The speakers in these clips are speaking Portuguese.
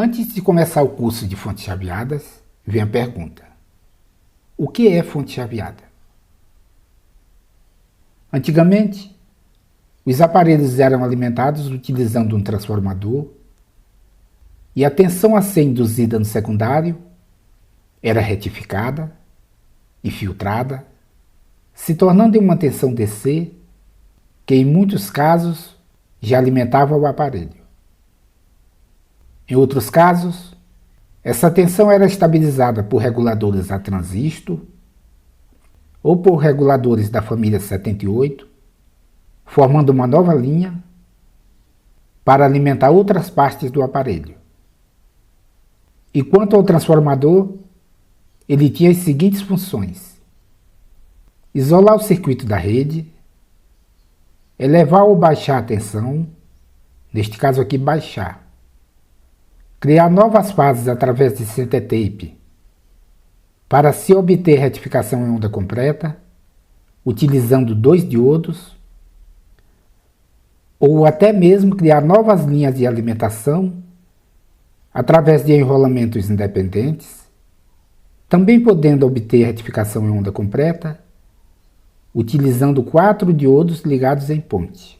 Antes de começar o curso de fontes chaveadas, vem a pergunta: o que é fonte chaveada? Antigamente, os aparelhos eram alimentados utilizando um transformador e a tensão a ser induzida no secundário era retificada e filtrada, se tornando em uma tensão DC que em muitos casos já alimentava o aparelho. Em outros casos, essa tensão era estabilizada por reguladores a transistor ou por reguladores da família 78, formando uma nova linha para alimentar outras partes do aparelho. E quanto ao transformador, ele tinha as seguintes funções: isolar o circuito da rede, elevar ou baixar a tensão, neste caso aqui baixar, criar novas fases através de center tape para se obter retificação em onda completa, utilizando 2 diodos, ou até mesmo criar novas linhas de alimentação através de enrolamentos independentes, também podendo obter retificação em onda completa, utilizando 4 diodos ligados em ponte.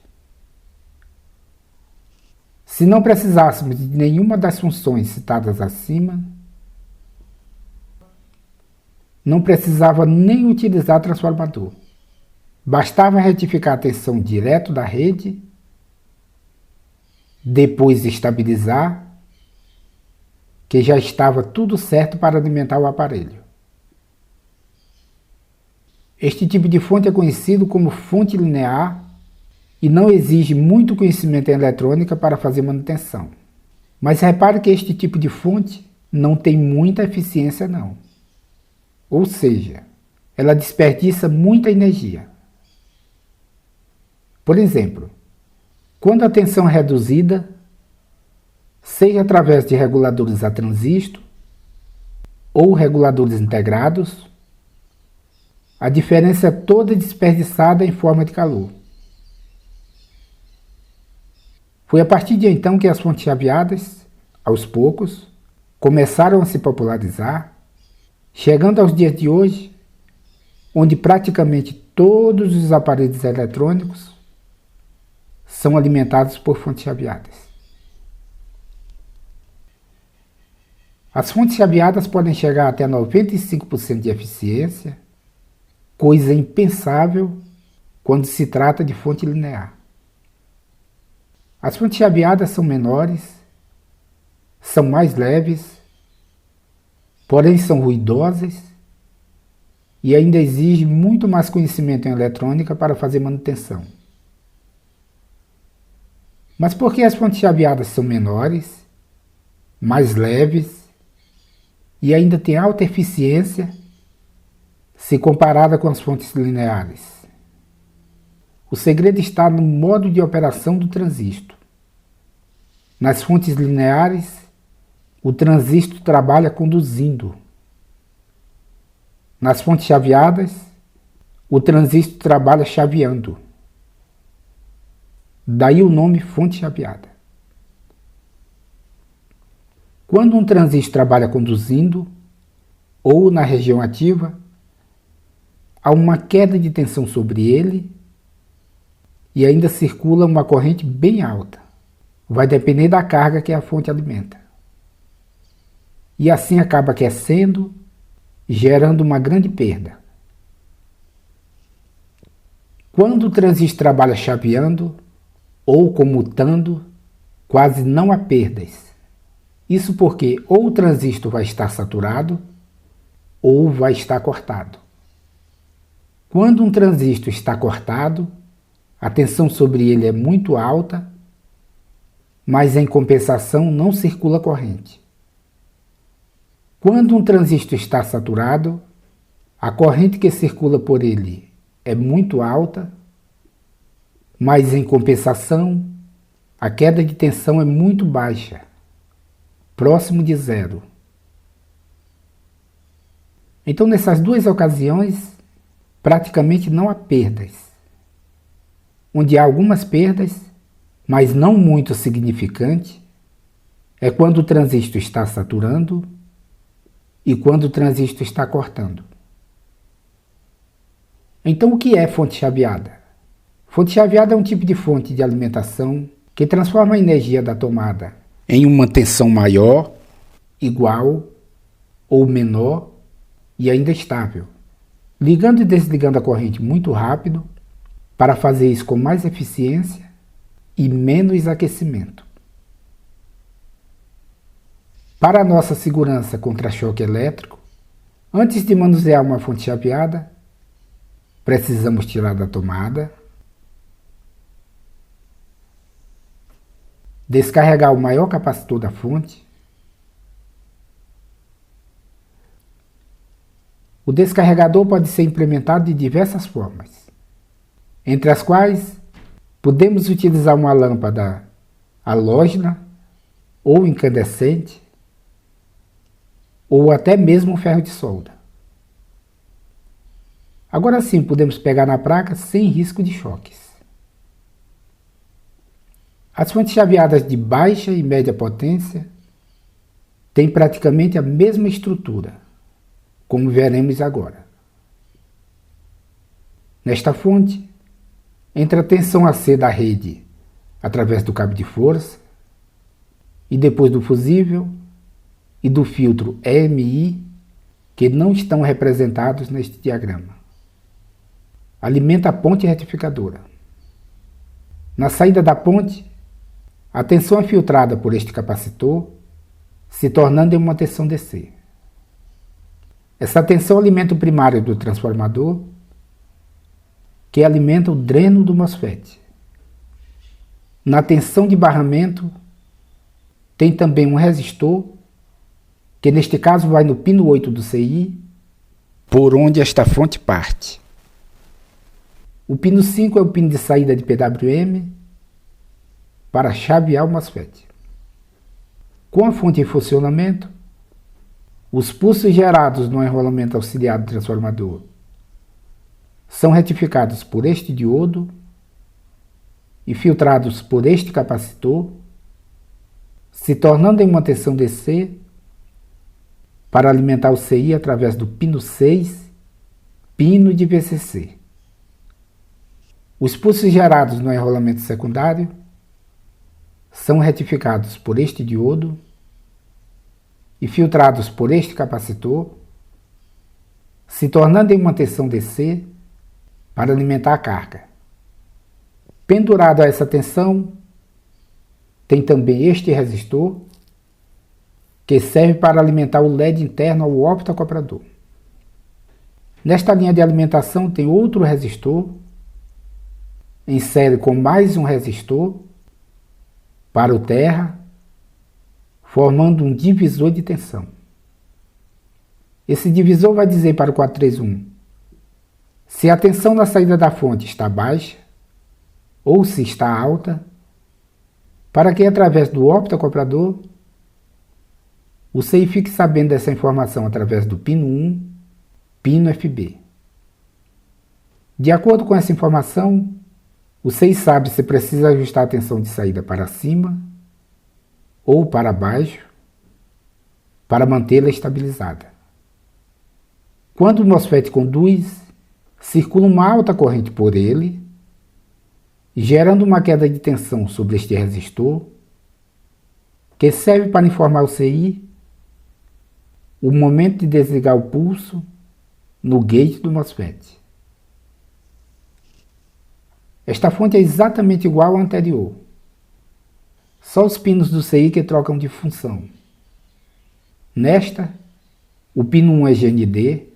Se não precisássemos de nenhuma das funções citadas acima, não precisava nem utilizar transformador. Bastava retificar a tensão direto da rede, depois estabilizar, que já estava tudo certo para alimentar o aparelho. Este tipo de fonte é conhecido como fonte linear e não exige muito conhecimento em eletrônica para fazer manutenção. Mas repare que este tipo de fonte não tem muita eficiência não. Ou seja, ela desperdiça muita energia. Por exemplo, quando a tensão é reduzida, seja através de reguladores a transistor ou reguladores integrados, a diferença é toda desperdiçada em forma de calor. Foi a partir de então que as fontes chaveadas, aos poucos, começaram a se popularizar, chegando aos dias de hoje, onde praticamente todos os aparelhos eletrônicos são alimentados por fontes chaveadas. As fontes chaveadas podem chegar até 95% de eficiência, coisa impensável quando se trata de fonte linear. As fontes chaveadas são menores, são mais leves, porém são ruidosas e ainda exigem muito mais conhecimento em eletrônica para fazer manutenção. Mas por que as fontes chaveadas são menores, mais leves e ainda têm alta eficiência se comparada com as fontes lineares? O segredo está no modo de operação do transistor. Nas fontes lineares, o transistor trabalha conduzindo. Nas fontes chaveadas, o transistor trabalha chaveando. Daí o nome fonte chaveada. Quando um transistor trabalha conduzindo, ou na região ativa, há uma queda de tensão sobre ele e ainda circula uma corrente bem alta. Vai depender da carga que a fonte alimenta. E assim acaba aquecendo, gerando uma grande perda. Quando o transistor trabalha chaveando ou comutando, quase não há perdas. Isso porque ou o transistor vai estar saturado ou vai estar cortado. Quando um transistor está cortado, a tensão sobre ele é muito alta, mas em compensação não circula corrente. Quando um transistor está saturado, a corrente que circula por ele é muito alta, mas em compensação, a queda de tensão é muito baixa, próximo de zero. Então, nessas duas ocasiões, praticamente não há perdas. Onde há algumas perdas, mas não muito significante, é quando o transistor está saturando e quando o transistor está cortando. Então, o que é fonte chaveada? Fonte chaveada é um tipo de fonte de alimentação que transforma a energia da tomada em uma tensão maior, igual ou menor e ainda estável, ligando e desligando a corrente muito rápido para fazer isso com mais eficiência e menos aquecimento. Para a nossa segurança contra choque elétrico, antes de manusear uma fonte chaveada, precisamos tirar da tomada, descarregar o maior capacitor da fonte. O descarregador pode ser implementado de diversas formas, entre as quais podemos utilizar uma lâmpada halógena ou incandescente, ou até mesmo um ferro de solda. Agora sim, podemos pegar na placa sem risco de choques. As fontes chaveadas de baixa e média potência têm praticamente a mesma estrutura, como veremos agora. Nesta fonte, entra a tensão AC da rede através do cabo de força e depois do fusível e do filtro EMI, que não estão representados neste diagrama. Alimenta a ponte retificadora. Na saída da ponte, a tensão é filtrada por este capacitor, se tornando em uma tensão DC. Essa tensão alimenta o primário do transformador, que alimenta o dreno do MOSFET. Na tensão de barramento, tem também um resistor, que neste caso vai no pino 8 do CI, por onde esta fonte parte. O pino 5 é o pino de saída de PWM para chavear o MOSFET. Com a fonte em funcionamento, os pulsos gerados no enrolamento auxiliar do transformador são retificados por este diodo e filtrados por este capacitor, se tornando em uma tensão DC para alimentar o CI através do pino 6, pino de VCC. Os pulsos gerados no enrolamento secundário são retificados por este diodo e filtrados por este capacitor, se tornando em uma tensão DC para alimentar a carga. Pendurado a essa tensão, tem também este resistor, que serve para alimentar o LED interno ao optoacoplador. Nesta linha de alimentação tem outro resistor, em série com mais um resistor, para o terra, formando um divisor de tensão. Esse divisor vai dizer para o 431 se a tensão na saída da fonte está baixa ou se está alta, para que através do optoacoplador o CI fique sabendo dessa informação através do pino 1, pino FB. De acordo com essa informação, o CI sabe se precisa ajustar a tensão de saída para cima ou para baixo para mantê-la estabilizada. Quando o MOSFET conduz, circula uma alta corrente por ele, gerando uma queda de tensão sobre este resistor, que serve para informar o CI o momento de desligar o pulso no gate do MOSFET. Esta fonte é exatamente igual à anterior, só os pinos do CI que trocam de função. Nesta, o pino 1 é GND,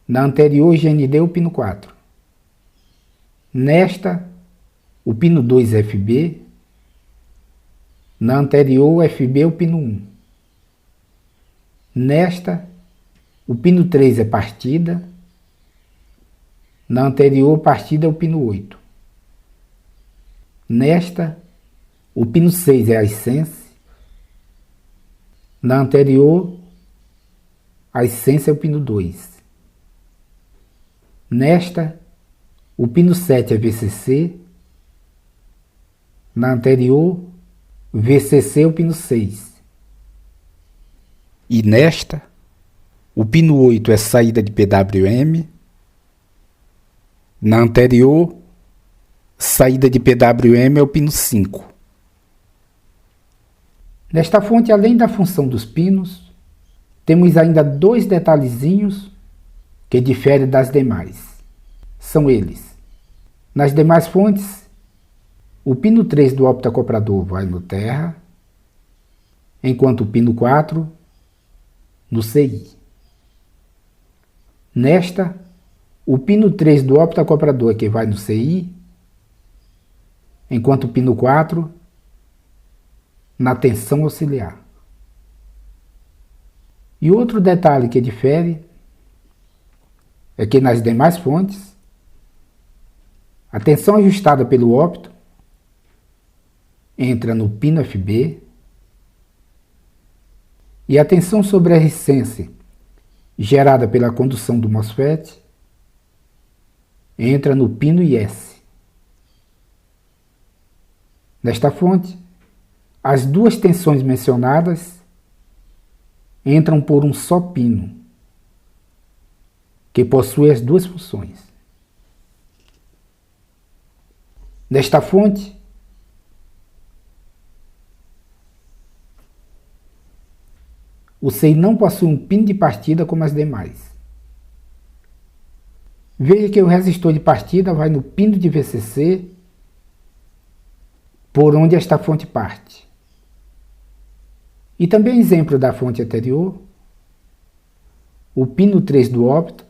na anterior GND é o pino 4. Nesta, o pino 2 é FB, na anterior FB é o pino 1. Nesta, o pino 3 é partida, na anterior partida é o pino 8. Nesta, o pino 6 é a Sense, na anterior, a Sense é o pino 2. Nesta, o pino 7 é VCC, na anterior, VCC o pino 6. E nesta, o pino 8 é saída de PWM. Na anterior, saída de PWM é o pino 5. Nesta fonte, além da função dos pinos, temos ainda dois detalhezinhos que diferem das demais. São eles: nas demais fontes, o pino 3 do optacoplador vai no terra, enquanto o pino 4 no CI. Nesta, o pino 3 do optacoplador é que vai no CI, enquanto o pino 4 na tensão auxiliar. E outro detalhe que difere é que nas demais fontes, a tensão ajustada pelo ópto entra no pino FB e a tensão sobre a resistência gerada pela condução do MOSFET entra no pino IS. Nesta fonte, as duas tensões mencionadas entram por um só pino, que possui as duas funções. Nesta fonte, o CI não possui um pino de partida como as demais. Veja que o resistor de partida vai no pino de VCC, por onde esta fonte parte. E também exemplo da fonte anterior, o pino 3 do ópto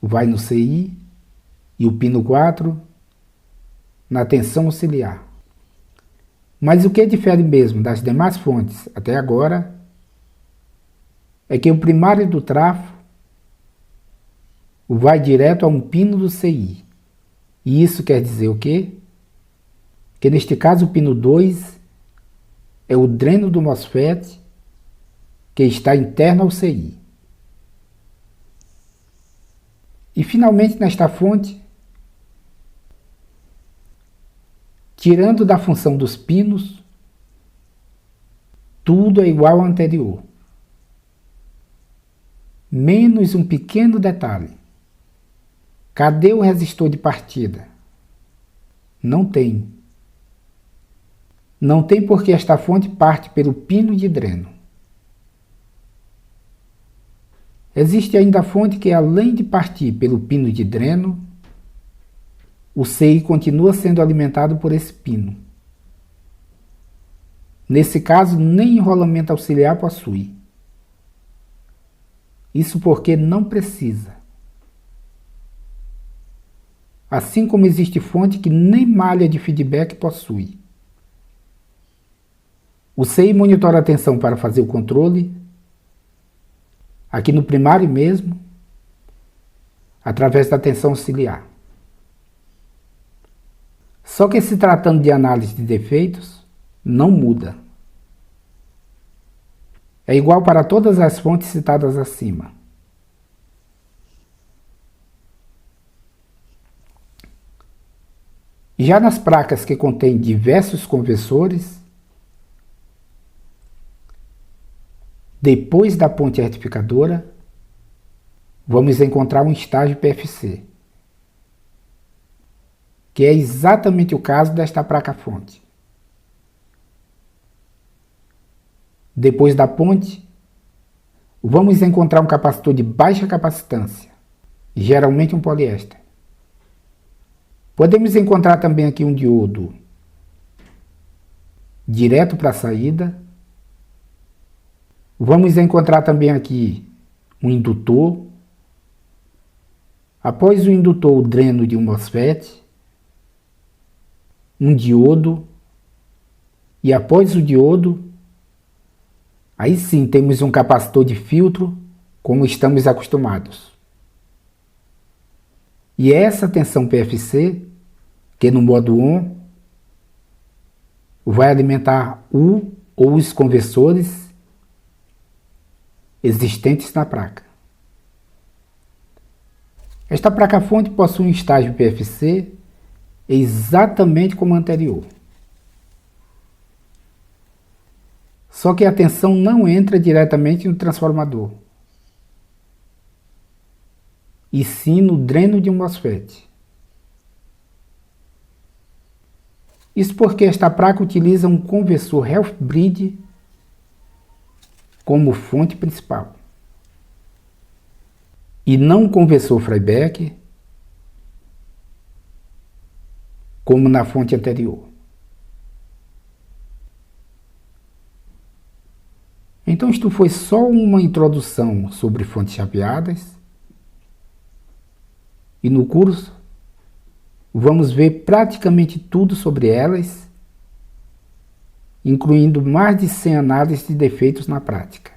vai no CI e o pino 4 na tensão auxiliar. Mas o que difere mesmo das demais fontes até agora é que o primário do trafo vai direto a um pino do CI. E isso quer dizer o quê? Que neste caso o pino 2 é o dreno do MOSFET que está interno ao CI. E finalmente nesta fonte, tirando da função dos pinos, tudo é igual ao anterior, menos um pequeno detalhe. Cadê o resistor de partida? Não tem. Não tem porque esta fonte parte pelo pino de dreno. Existe ainda a fonte que, além de partir pelo pino de dreno, o CI continua sendo alimentado por esse pino. Nesse caso, nem enrolamento auxiliar possui. Isso porque não precisa. Assim como existe fonte que nem malha de feedback possui. O CI monitora a tensão para fazer o controle, aqui no primário mesmo, através da tensão auxiliar. Só que se tratando de análise de defeitos, não muda. É igual para todas as fontes citadas acima. Já nas placas que contêm diversos conversores, depois da ponte retificadora, vamos encontrar um estágio PFC, que é exatamente o caso desta placa-fonte. Depois da ponte, vamos encontrar um capacitor de baixa capacitância, geralmente um poliéster. Podemos encontrar também aqui um diodo direto para a saída. Vamos encontrar também aqui um indutor. Após o indutor, o dreno de um MOSFET, um diodo, e após o diodo, aí sim temos um capacitor de filtro, como estamos acostumados. E é essa tensão PFC, que no modo ON, vai alimentar o ou os conversores existentes na placa. Esta placa-fonte possui um estágio PFC exatamente como o anterior. Só que a tensão não entra diretamente no transformador, e sim no dreno de um MOSFET. Isso porque esta placa utiliza um conversor Half-Bridge como fonte principal, e não um conversor Freiberg como na fonte anterior. Então isto foi só uma introdução sobre fontes chapeadas, e no curso vamos ver praticamente tudo sobre elas, incluindo mais de 100 análises de defeitos na prática.